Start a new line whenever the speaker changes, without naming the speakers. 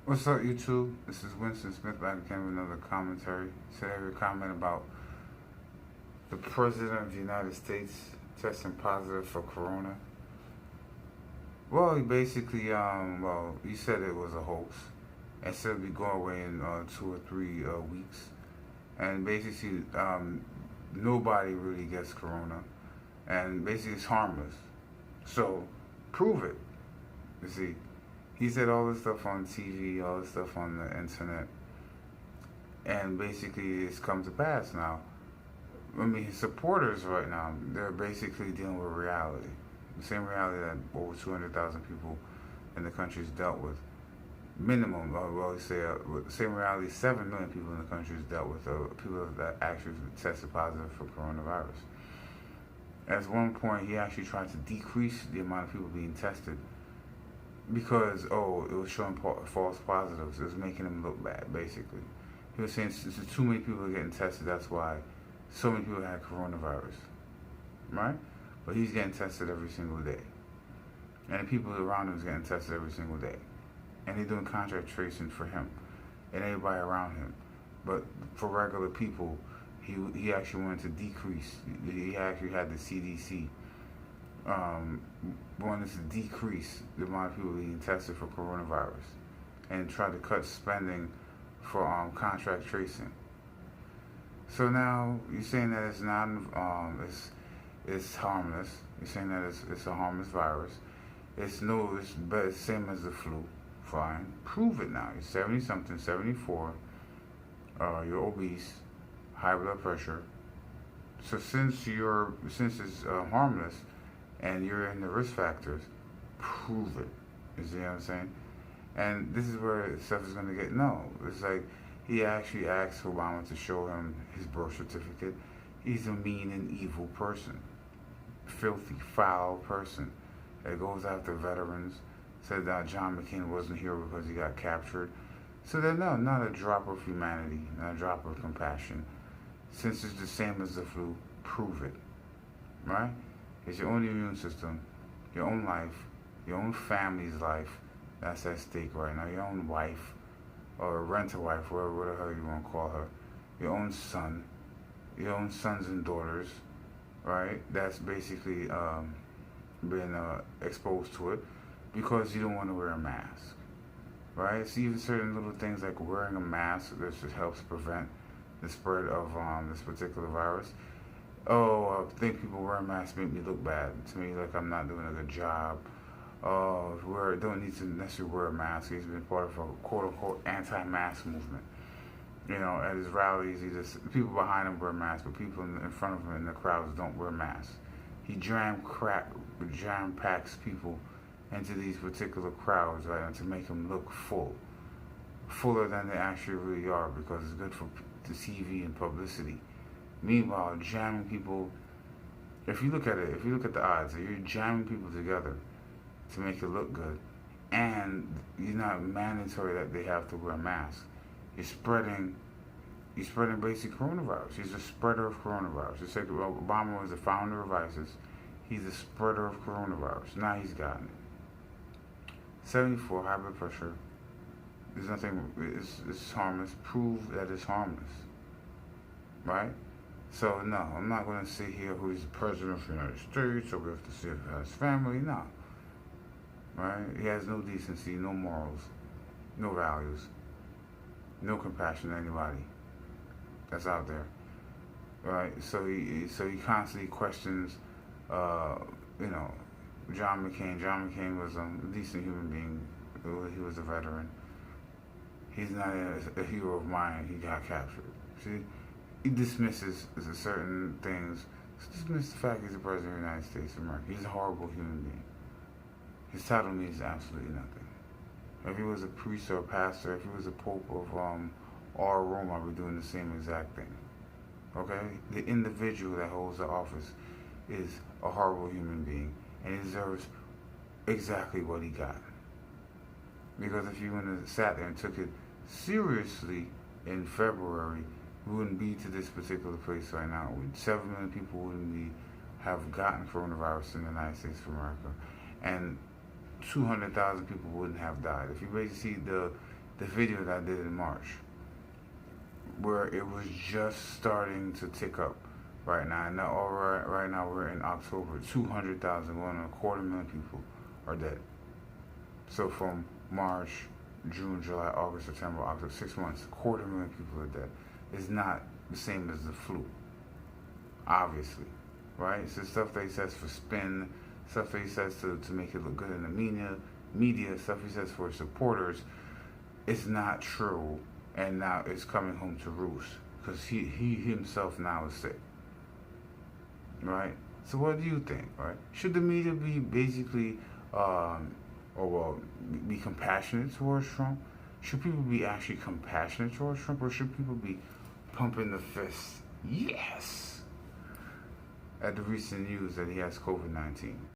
What's up, YouTube? This is Winston Smith back again with another commentary. Today we're commenting about the President of the United States testing positive for Corona. Well, he basically, he said it was a hoax and said it'd be going away in 2 or 3 weeks. And basically, nobody really gets Corona, and basically it's harmless. So, prove it. You see, he said all this stuff on TV, all this stuff on the internet, and basically it's come to pass now. I mean, his supporters right now, they're basically dealing with reality. The same reality that over 200,000 people in the country has dealt with. Minimum, the same reality 7 million people in the country has dealt with, people that actually tested positive for coronavirus. At one point, he actually tried to decrease the amount of people being tested because, it was showing false positives. It was making him look bad, basically. He was saying too many people are getting tested, that's why so many people had coronavirus, right? But he's getting tested every single day. And the people around him is getting tested every single day. And they're doing contact tracing for him and everybody around him. But for regular people, he actually wanted to decrease. He actually had the CDC wanted to decrease the amount of people being tested for coronavirus and try to cut spending for contract tracing. So now you're saying that it's not it's harmless. You're saying that it's a harmless virus. It's the same as the flu. Fine, prove it now. You're 70 something, 74. You're obese, high blood pressure. So since it's harmless and you're in the risk factors, prove it. You see what I'm saying? And this is where stuff is gonna get it's like he actually asked Obama to show him his birth certificate. He's a mean and evil person. Filthy, foul person that goes after veterans. Said that John McCain wasn't here because he got captured. So then, no, not a drop of humanity, not a drop of compassion. Since it's the same as the flu, prove it. Right? It's your own immune system, your own life, your own family's life that's at stake right now. Your own wife, or rent-a-wife, whatever the hell you want to call her. Your own son, your own sons and daughters, right? That's basically been exposed to it because you don't want to wear a mask, right? So even certain little things like wearing a mask, this helps prevent the spread of this particular virus. I think people wearing masks make me look bad. To me, like I'm not doing a good job. Don't need to necessarily wear a mask. He's been part of a quote-unquote anti-mask movement. At his rallies, people behind him wear masks, but people in front of him in the crowds don't wear masks. He jam packs people into these particular crowds, right, to make them look fuller than they actually really are, because it's good for the TV and publicity. Meanwhile, jamming people, if you look at the odds, you're jamming people together to make it look good, and you're not mandatory that they have to wear masks. You're spreading basic coronavirus. He's a spreader of coronavirus. Just like Obama was the founder of ISIS, he's a spreader of coronavirus. Now he's gotten it. 74, high blood pressure. There's nothing, it's harmless. Prove that it's harmless. Right? So, no, I'm not going to sit here who's the president of the United States, or we have to see if he has family. No. Right? He has no decency, no morals, no values, no compassion to anybody that's out there. Right? So he constantly questions, John McCain. John McCain was a decent human being. He was a veteran. He's not a hero of mine. He got captured. See? He dismisses certain things. Dismiss the fact he's the president of the United States of America. He's a horrible human being. His title means absolutely nothing. If he was a priest or a pastor, if he was a pope of our Rome, I'd be doing the same exact thing. Okay? The individual that holds the office is a horrible human being, and he deserves exactly what he got. Because if you wouldn't have sat there and took it seriously in February, we wouldn't be to this particular place right now. 7 million people wouldn't have gotten coronavirus in the United States of America, and 200,000 people wouldn't have died. If you basically see the video that I did in March, where it was just starting to tick up. Right now, right now we're in October. 200,000, going on 250,000 people are dead. So from March, June, July, August, September, October, 6 months, 250,000 people are dead. It's not the same as the flu, obviously, right? It's the stuff that he says for spin, stuff that he says to make it look good in the media, stuff he says for his supporters. It's not true, and now it's coming home to roost because he himself now is sick, right? So what do you think, right? Should the media be basically, be compassionate towards Trump? Should people be actually compassionate towards Trump, or should people be pumping the fist, yes, at the recent news that he has COVID-19?